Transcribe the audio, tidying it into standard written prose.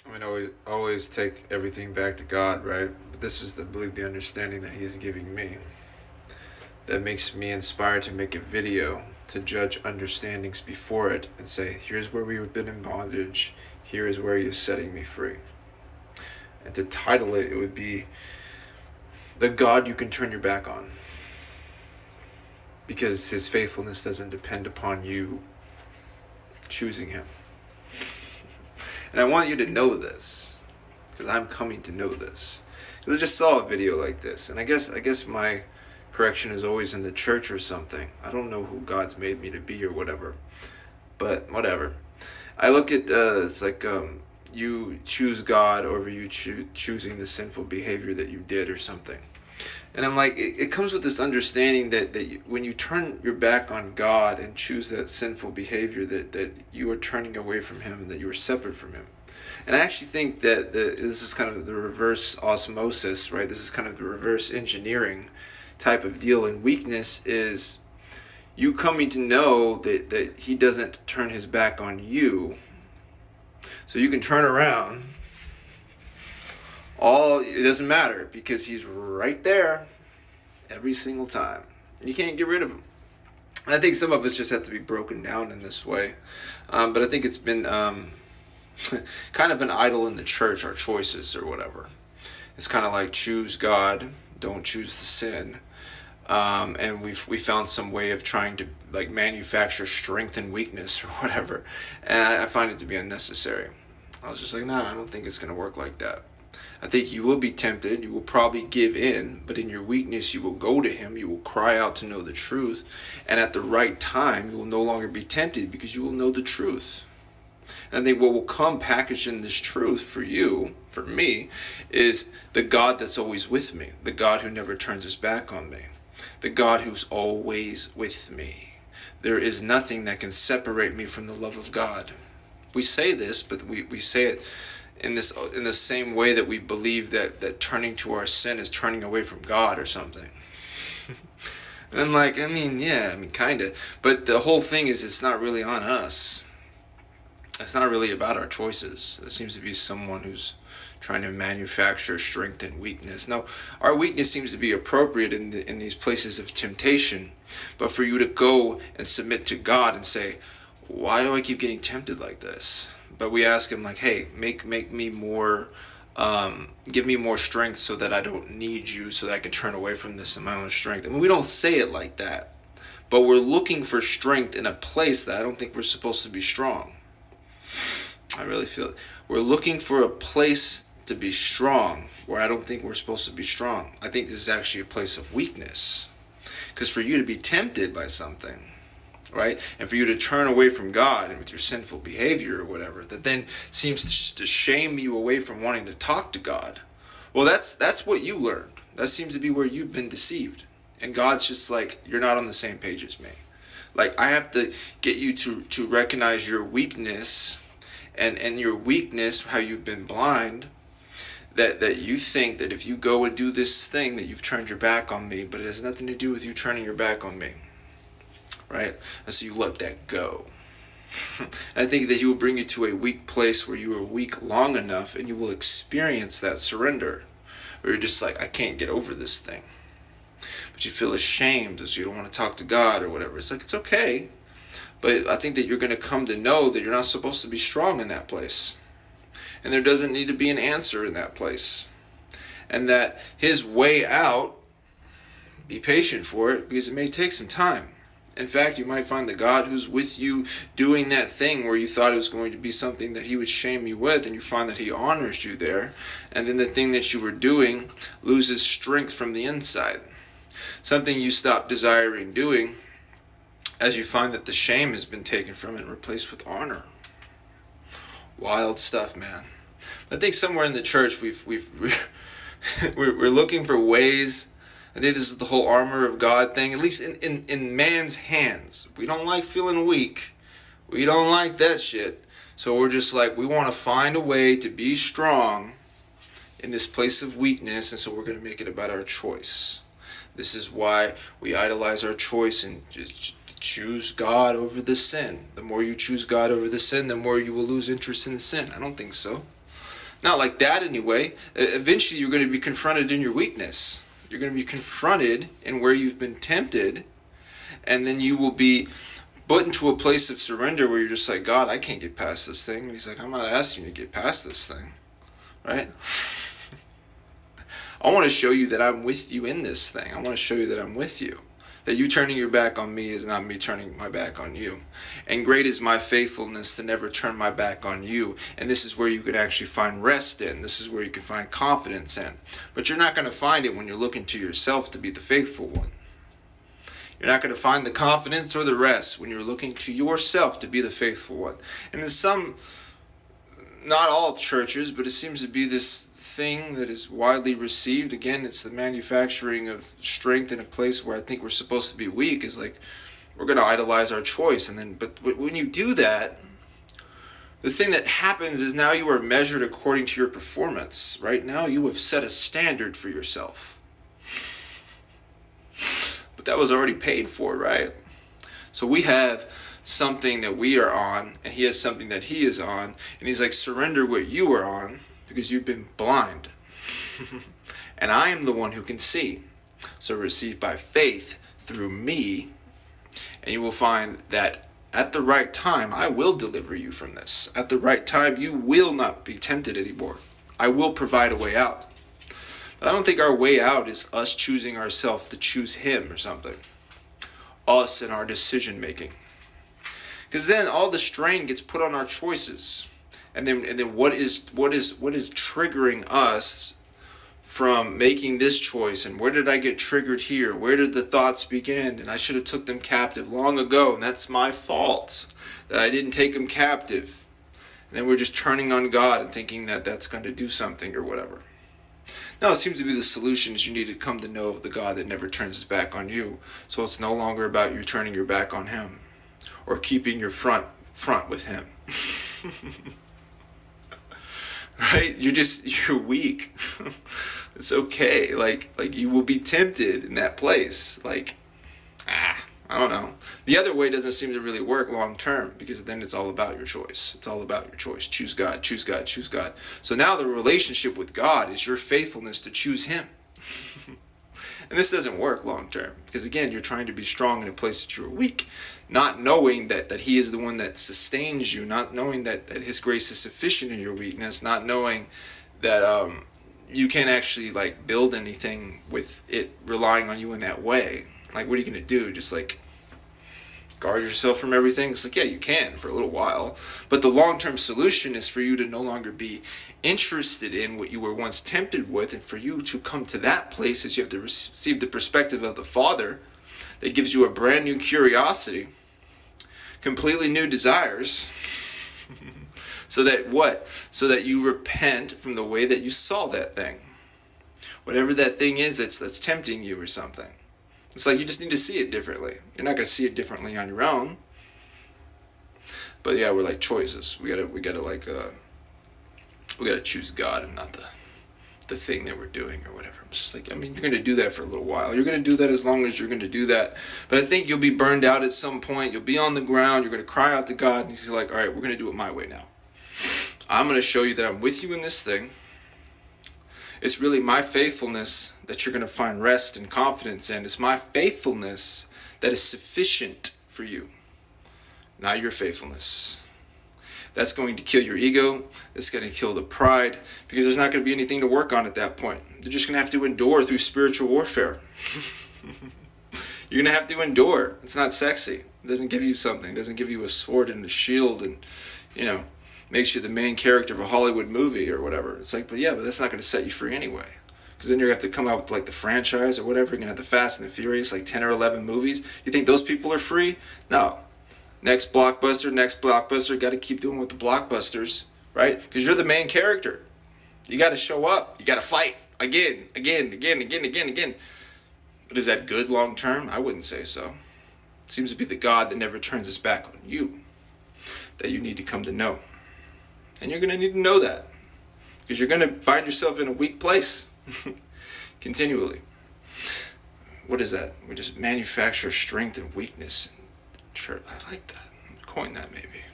I mean, always take everything back to God, right? But this is the understanding that He is giving me that makes me inspired to make a video to judge understandings before it and say, here's where we've been in bondage, here is where He is setting me free. And to title it, it would be The God You Can Turn Your Back On. Because His faithfulness doesn't depend upon you choosing Him. And I want you to know this, because I'm coming to know this. Because I just saw a video like this, and I guess my correction is always in the church or something. I don't know who God's made me to be or whatever, but whatever. I look at it's like you choose God over you choosing the sinful behavior that you did or something. And I'm like, it comes with this understanding that when you turn your back on God and choose that sinful behavior, that you are turning away from Him and that you are separate from Him. And I actually think that this is kind of the reverse osmosis, right? This is kind of the reverse engineering type of deal. And weakness is you coming to know that He doesn't turn His back on you. So you can turn around. It doesn't matter because He's right there every single time. You can't get rid of Him. I think some of us just have to be broken down in this way. But I think it's been kind of an idol in the church, our choices or whatever. It's kind of like choose God, don't choose the sin. And we found some way of trying to like manufacture strength and weakness or whatever. And I find it to be unnecessary. I was just like, nah, I don't think it's going to work like that. I think you will be tempted. You will probably give in, but in your weakness, you will go to Him. You will cry out to know the truth. And at the right time, you will no longer be tempted because you will know the truth. And I think what will come packaged in this truth for you, for me, is the God that's always with me. The God who never turns His back on me. The God who's always with me. There is nothing that can separate me from the love of God. We say this, but we say it in the same way that we believe that turning to our sin is turning away from God or something. And I'm like, kind of. But the whole thing is it's not really on us. It's not really about our choices. There seems to be someone who's trying to manufacture strength and weakness. Now, our weakness seems to be appropriate in these places of temptation. But for you to go and submit to God and say, why do I keep getting tempted like this? But we ask Him like, hey, make me more, give me more strength so that I don't need You, so that I can turn away from this in my own strength. I mean, we don't say it like that, but we're looking for strength in a place that I don't think we're supposed to be strong. I really feel it. We're looking for a place to be strong where I don't think we're supposed to be strong. I think this is actually a place of weakness. Because for you to be tempted by something, right? And for you to turn away from God and with your sinful behavior or whatever, that then seems to shame you away from wanting to talk to God. Well, that's what you learned. That seems to be where you've been deceived. And God's just like, you're not on the same page as me. Like, I have to get you to recognize your weakness and your weakness, how you've been blind, that you think that if you go and do this thing that you've turned your back on me, but it has nothing to do with you turning your back on me. Right? And so you let that go. And I think that He will bring you to a weak place where you are weak long enough and you will experience that surrender. Where you're just like, I can't get over this thing. But you feel ashamed as you don't want to talk to God or whatever. It's like, it's okay. But I think that you're going to come to know that you're not supposed to be strong in that place. And there doesn't need to be an answer in that place. And that His way out, be patient for it because it may take some time. In fact, you might find the God who's with you doing that thing where you thought it was going to be something that He would shame you with, and you find that He honors you there. And then the thing that you were doing loses strength from the inside. Something you stop desiring doing as you find that the shame has been taken from it and replaced with honor. Wild stuff, man. I think somewhere in the church we're looking for ways. I think this is the whole armor of God thing, at least in man's hands. We don't like feeling weak. We don't like that shit. So we're just like, we want to find a way to be strong in this place of weakness, and so we're going to make it about our choice. This is why we idolize our choice and just choose God over the sin. The more you choose God over the sin, the more you will lose interest in the sin. I don't think so. Not like that anyway. Eventually you're going to be confronted in your weakness. You're going to be confronted in where you've been tempted, and then you will be put into a place of surrender where you're just like, God, I can't get past this thing. And he's like, I'm not asking you to get past this thing, right? I want to show you that I'm with you in this thing. I want to show you that I'm with you. That you turning your back on me is not me turning my back on you. And great is my faithfulness to never turn my back on you. And this is where you can actually find rest in. This is where you can find confidence in. But you're not going to find it when you're looking to yourself to be the faithful one. You're not going to find the confidence or the rest when you're looking to yourself to be the faithful one. And in some, not all churches, but it seems to be this thing that is widely received. Again, it's the manufacturing of strength in a place where I think we're supposed to be weak. Is like we're going to idolize our choice, but when you do that, the thing that happens is now you are measured according to your performance. Right now, you have set a standard for yourself, but that was already paid for, right? So we have something that we are on, and he has something that he is on, and he's like, surrender what you are on, because you've been blind. And I am the one who can see. So receive by faith through me, and you will find that at the right time, I will deliver you from this. At the right time, you will not be tempted anymore. I will provide a way out. But I don't think our way out is us choosing ourselves to choose him or something. Us and our decision making. Because then all the strain gets put on our choices. And then what is triggering us from making this choice? And where did I get triggered here? Where did the thoughts begin? And I should have took them captive long ago, and that's my fault that I didn't take them captive. And then we're just turning on God and thinking that that's going to do something or whatever. No, it seems to be the solution is you need to come to know of the God that never turns his back on you. So it's no longer about you turning your back on him or keeping your front with him. Right? You're weak. It's okay. Like you will be tempted in that place. I don't know. The other way doesn't seem to really work long term, because then it's all about your choice. It's all about your choice. Choose God, choose God, choose God. So now the relationship with God is your faithfulness to choose him. And this doesn't work long term, because again, you're trying to be strong in a place that you're weak, not knowing that he is the one that sustains you, not knowing that his grace is sufficient in your weakness, not knowing that you can't actually build anything with it relying on you in that way. Like, what are you going to do? Just guard yourself from everything? It's yeah, you can for a little while. But the long-term solution is for you to no longer be interested in what you were once tempted with, and for you to come to that place as you have to receive the perspective of the Father that gives you a brand new curiosity, completely new desires, so that what? So that you repent from the way that you saw that thing. Whatever that thing is that's tempting you or something. It's you just need to see it differently. You're not going to see it differently on your own. But yeah, we're choices. We gotta choose God and not the thing that we're doing or whatever. I'm just you're going to do that for a little while. You're going to do that as long as you're going to do that. But I think you'll be burned out at some point. You'll be on the ground. You're going to cry out to God. And he's all right, we're going to do it my way now. I'm going to show you that I'm with you in this thing. It's really my faithfulness that you're going to find rest and confidence in. It's my faithfulness that is sufficient for you, not your faithfulness. That's going to kill your ego. It's going to kill the pride, because there's not going to be anything to work on at that point. You're just going to have to endure through spiritual warfare. You're going to have to endure. It's not sexy. It doesn't give you something. It doesn't give you a sword and a shield and, makes you the main character of a Hollywood movie or whatever. It's but that's not going to set you free anyway. Because then you're going to have to come out with the franchise or whatever. You're going to have the Fast and the Furious, 10 or 11 movies. You think those people are free? No. Next blockbuster, got to keep doing with the blockbusters, right? Because you're the main character. You got to show up. You got to fight again. But is that good long term? I wouldn't say so. It seems to be the God that never turns his back on you that you need to come to know. And you're going to need to know that, because you're going to find yourself in a weak place continually. What is that? We just manufacture strength and weakness. Sure, I like that. Coin that maybe.